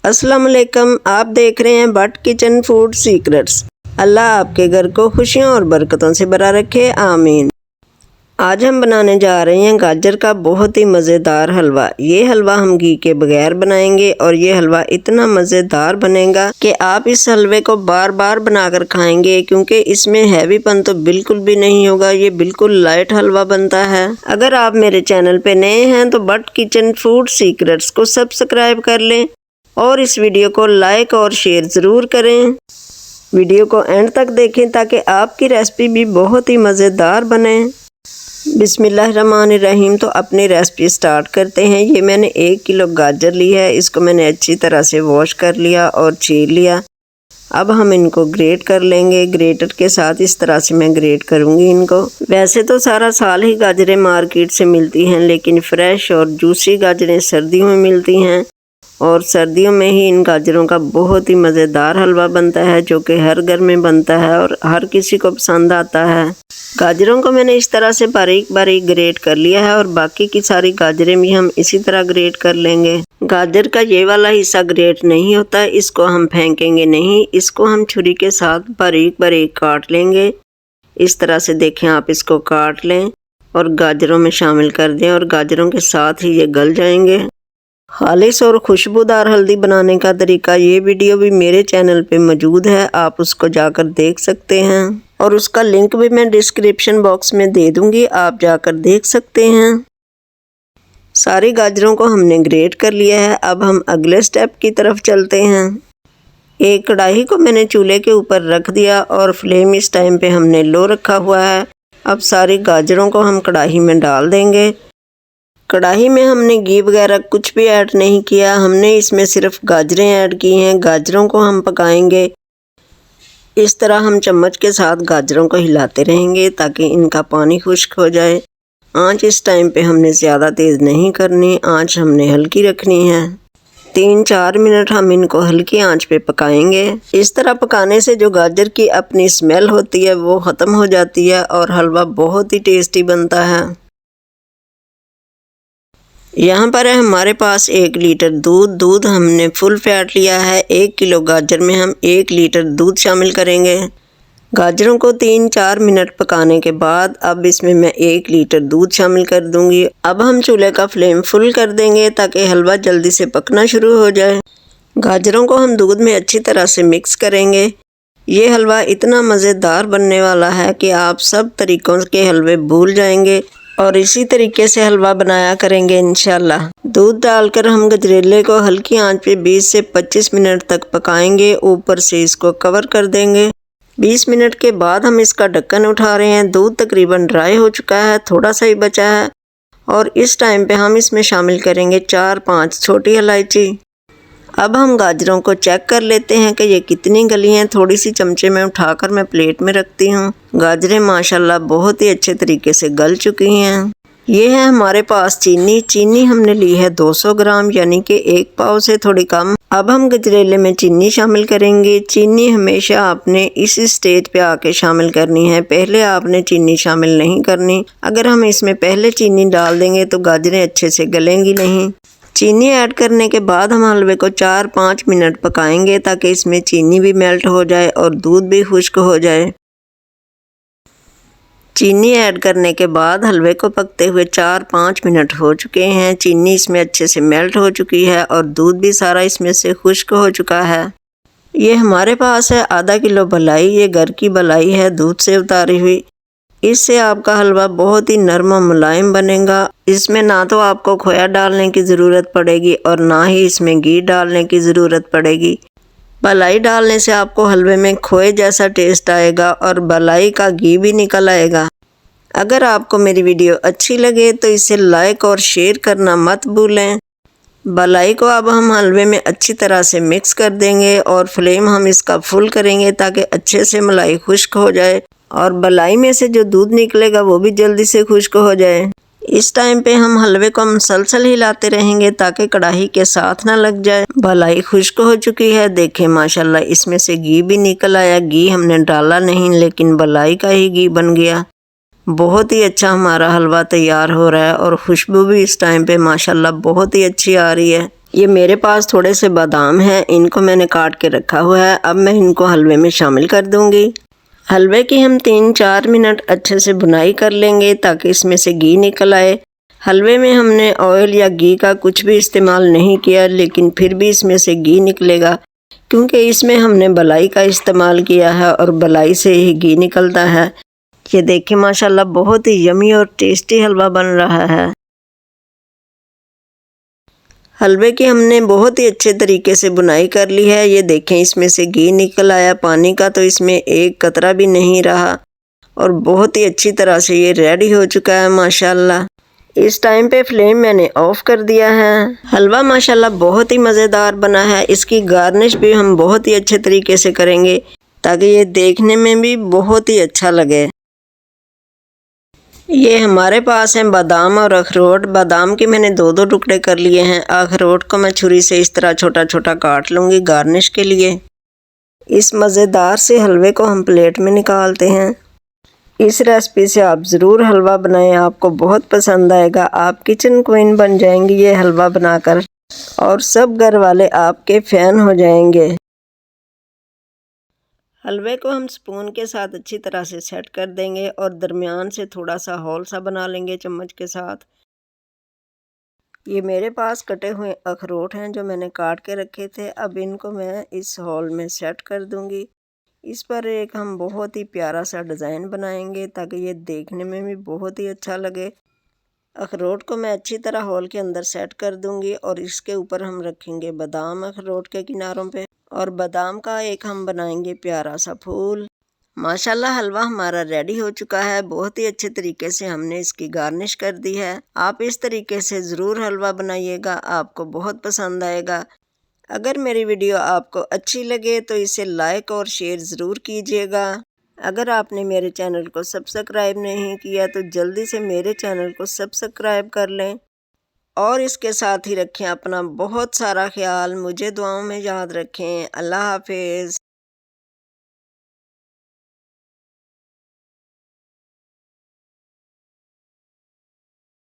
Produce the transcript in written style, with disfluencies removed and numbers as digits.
अस्सलाम वालेकुम, आप देख रहे हैं भट्ट किचन फूड सीक्रेट्स। अल्लाह आपके घर को खुशियों और बरकतों से भरा रखे, आमीन। आज हम बनाने जा रहे हैं गाजर का बहुत ही मज़ेदार हलवा। ये हलवा हम घी के बगैर बनाएंगे और ये हलवा इतना मज़ेदार बनेगा कि आप इस हलवे को बार बार बनाकर खाएंगे, क्योंकि इसमें हैवीपन तो बिल्कुल भी नहीं होगा। ये बिल्कुल लाइट हलवा बनता है। अगर आप मेरे चैनल पे नए हैं तो भट्ट किचन फूड सीक्रेट्स को सब्सक्राइब कर लें और इस वीडियो को लाइक और शेयर ज़रूर करें। वीडियो को एंड तक देखें ताकि आपकी रेसिपी भी बहुत ही मज़ेदार बने। बिस्मिल्लाहिर्रहमानिर्रहीम। तो अपनी रेसिपी स्टार्ट करते हैं। ये मैंने 1 किलो गाजर ली है। इसको मैंने अच्छी तरह से वॉश कर लिया और छील लिया। अब हम इनको ग्रेट कर लेंगे। ग्रेटर के साथ इस तरह से मैं ग्रेट करूँगी इनको। वैसे तो सारा साल ही गाजरें मार्केट से मिलती हैं, लेकिन फ्रेश और जूसी गाजरें सर्दियों में मिलती हैं और सर्दियों में ही इन गाजरों का बहुत ही मज़ेदार हलवा बनता है, जो कि हर घर में बनता है और हर किसी को पसंद आता है। गाजरों को मैंने इस तरह से बारीक बारीक ग्रेट कर लिया है और बाकी की सारी गाजरें भी हम इसी तरह ग्रेट कर लेंगे। गाजर का ये वाला हिस्सा ग्रेट नहीं होता, इसको हम फेंकेंगे नहीं, इसको हम छुरी के साथ बारीक बारीक काट लेंगे। इस तरह से देखें, आप इसको काट लें और गाजरों में शामिल कर दें और गाजरों के साथ ही ये गल जाएंगे। खालिस और खुशबूदार हल्दी बनाने का तरीका, ये वीडियो भी मेरे चैनल पे मौजूद है, आप उसको जाकर देख सकते हैं और उसका लिंक भी मैं डिस्क्रिप्शन बॉक्स में दे दूंगी, आप जाकर देख सकते हैं। सारी गाजरों को हमने ग्रेट कर लिया है। अब हम अगले स्टेप की तरफ चलते हैं। एक कढ़ाई को मैंने चूल्हे के ऊपर रख दिया और फ्लेम इस टाइम पे हमने लो रखा हुआ है। अब सारी गाजरों को हम कढ़ाई में डाल देंगे। कढ़ाई में हमने घी वगैरह कुछ भी ऐड नहीं किया, हमने इसमें सिर्फ गाजरें ऐड की हैं। गाजरों को हम पकाएंगे। इस तरह हम चम्मच के साथ गाजरों को हिलाते रहेंगे ताकि इनका पानी खुश्क हो जाए। आंच इस टाइम पे हमने ज़्यादा तेज़ नहीं करनी, आंच हमने हल्की रखनी है। 3-4 मिनट हम इनको हल्की आंच पे पकाएंगे। इस तरह पकाने से जो गाजर की अपनी स्मेल होती है वो ख़त्म हो जाती है और हलवा बहुत ही टेस्टी बनता है। यहाँ पर है हमारे पास 1 लीटर दूध हमने फुल फैट लिया है। 1 किलो गाजर में हम 1 लीटर दूध शामिल करेंगे। गाजरों को 3-4 मिनट पकाने के बाद अब इसमें मैं 1 लीटर दूध शामिल कर दूंगी। अब हम चूल्हे का फ्लेम फुल कर देंगे ताकि हलवा जल्दी से पकना शुरू हो जाए। गाजरों को हम दूध में अच्छी तरह से मिक्स करेंगे। ये हलवा इतना मज़ेदार बनने वाला है कि आप सब तरीक़ों के हलवे भूल जाएंगे और इसी तरीके से हलवा बनाया करेंगे इंशाल्लाह। दूध डालकर हम गजरेले को हल्की आंच पे 20 से 25 मिनट तक पकाएंगे। ऊपर से इसको कवर कर देंगे। 20 मिनट के बाद हम इसका ढक्कन उठा रहे हैं। दूध तकरीबन ड्राई हो चुका है, थोड़ा सा ही बचा है और इस टाइम पे हम इसमें शामिल करेंगे 4-5 छोटी इलायची। अब हम गाजरों को चेक कर लेते हैं कि ये कितनी गली हैं। थोड़ी सी चमचे में उठाकर मैं प्लेट में रखती हूँ। गाजरें माशाल्लाह बहुत ही अच्छे तरीके से गल चुकी हैं। ये है हमारे पास चीनी हमने ली है 200 ग्राम, यानी कि 1 पाव से थोड़ी कम। अब हम गजरेले में चीनी शामिल करेंगे। चीनी हमेशा आपने इस स्टेज पे आके शामिल करनी है, पहले आपने चीनी शामिल नहीं करनी। अगर हम इसमें पहले चीनी डाल देंगे तो गाजरें अच्छे से गलेंगी नहीं। चीनी ऐड करने के बाद हम हलवे को 4-5 मिनट पकाएंगे ताकि इसमें चीनी भी मेल्ट हो जाए और दूध भी खुश्क हो जाए। चीनी ऐड करने के बाद हलवे को पकते हुए 4-5 मिनट हो चुके हैं। चीनी इसमें अच्छे से मेल्ट हो चुकी है और दूध भी सारा इसमें से खुश्क हो चुका है। ये हमारे पास है आधा किलो बलाई। ये घर की बलाई है, दूध से उतारी हुई। इससे आपका हलवा बहुत ही नरम और मुलायम बनेगा। इसमें ना तो आपको खोया डालने की ज़रूरत पड़ेगी और ना ही इसमें घी डालने की ज़रूरत पड़ेगी। बलाई डालने से आपको हलवे में खोए जैसा टेस्ट आएगा और बलाई का घी भी निकल आएगा। अगर आपको मेरी वीडियो अच्छी लगे तो इसे लाइक और शेयर करना मत भूलें। बलाई को अब हम हलवे में अच्छी तरह से मिक्स कर देंगे और फ्लेम हम इसका फुल करेंगे ताकि अच्छे से मलाई खुश्क हो जाए और बलाई में से जो दूध निकलेगा वो भी जल्दी से खुश्क हो जाए। इस टाइम पे हम हलवे को मुसलसल हिलाते रहेंगे ताकि कढ़ाई के साथ ना लग जाए। बलाई खुश्क हो चुकी है, देखें माशाल्लाह इसमें से घी भी निकल आया। घी हमने डाला नहीं, लेकिन बलाई का ही घी बन गया। बहुत ही अच्छा हमारा हलवा तैयार हो रहा है और खुशबू भी इस टाइम पे माशाल्लाह बहुत ही अच्छी आ रही है। ये मेरे पास थोड़े से बादाम हैं, इनको मैंने काट के रखा हुआ है। अब मैं इनको हलवे में शामिल कर दूंगी। हलवे की हम 3-4 मिनट अच्छे से भुनाई कर लेंगे ताकि इसमें से घी निकल आए। हलवे में हमने ऑयल या घी का कुछ भी इस्तेमाल नहीं किया, लेकिन फिर भी इसमें से घी निकलेगा क्योंकि इसमें हमने बलाई का इस्तेमाल किया है और बलाई से ही घी निकलता है। ये देखिए माशाल्लाह बहुत ही यमी और टेस्टी हलवा बन रहा है। हलवे की हमने बहुत ही अच्छे तरीके से बुनाई कर ली है। ये देखें इसमें से घी निकल आया पानी का, तो इसमें एक कतरा भी नहीं रहा और बहुत ही अच्छी तरह से ये रेडी हो चुका है माशाल्लाह। इस टाइम पे फ्लेम मैंने ऑफ कर दिया है। हलवा माशाल्लाह बहुत ही मज़ेदार बना है। इसकी गार्निश भी हम बहुत ही अच्छे तरीके से करेंगे ताकि ये देखने में भी बहुत ही अच्छा लगे। ये हमारे पास हैं बादाम और अखरोट। बादाम के मैंने 2-2 टुकड़े कर लिए हैं। अखरोट को मैं छुरी से इस तरह छोटा छोटा काट लूँगी गार्निश के लिए। इस मज़ेदार से हलवे को हम प्लेट में निकालते हैं। इस रेसिपी से आप ज़रूर हलवा बनाएं, आपको बहुत पसंद आएगा। आप किचन क्वीन बन जाएंगी ये हलवा बनाकर और सब घर वाले आपके फ़ैन हो जाएंगे। हलवे को हम स्पून के साथ अच्छी तरह से सेट कर देंगे और दरमियान से थोड़ा सा होल सा बना लेंगे चम्मच के साथ। ये मेरे पास कटे हुए अखरोट हैं जो मैंने काट के रखे थे। अब इनको मैं इस होल में सेट कर दूंगी। इस पर एक हम बहुत ही प्यारा सा डिज़ाइन बनाएंगे ताकि ये देखने में भी बहुत ही अच्छा लगे। अखरोट को मैं अच्छी तरह होल के अंदर सेट कर दूंगी और इसके ऊपर हम रखेंगे बादाम अखरोट के किनारों पे और बादाम का एक हम बनाएंगे प्यारा सा फूल। माशाल्लाह हलवा हमारा रेडी हो चुका है। बहुत ही अच्छे तरीके से हमने इसकी गार्निश कर दी है। आप इस तरीके से ज़रूर हलवा बनाइएगा, आपको बहुत पसंद आएगा। अगर मेरी वीडियो आपको अच्छी लगे तो इसे लाइक और शेयर ज़रूर कीजिएगा। अगर आपने मेरे चैनल को सब्सक्राइब नहीं किया तो जल्दी से मेरे चैनल को सब्सक्राइब कर लें और इसके साथ ही रखें अपना बहुत सारा ख्याल। मुझे दुआओं में याद रखें। अल्लाह हाफिज़।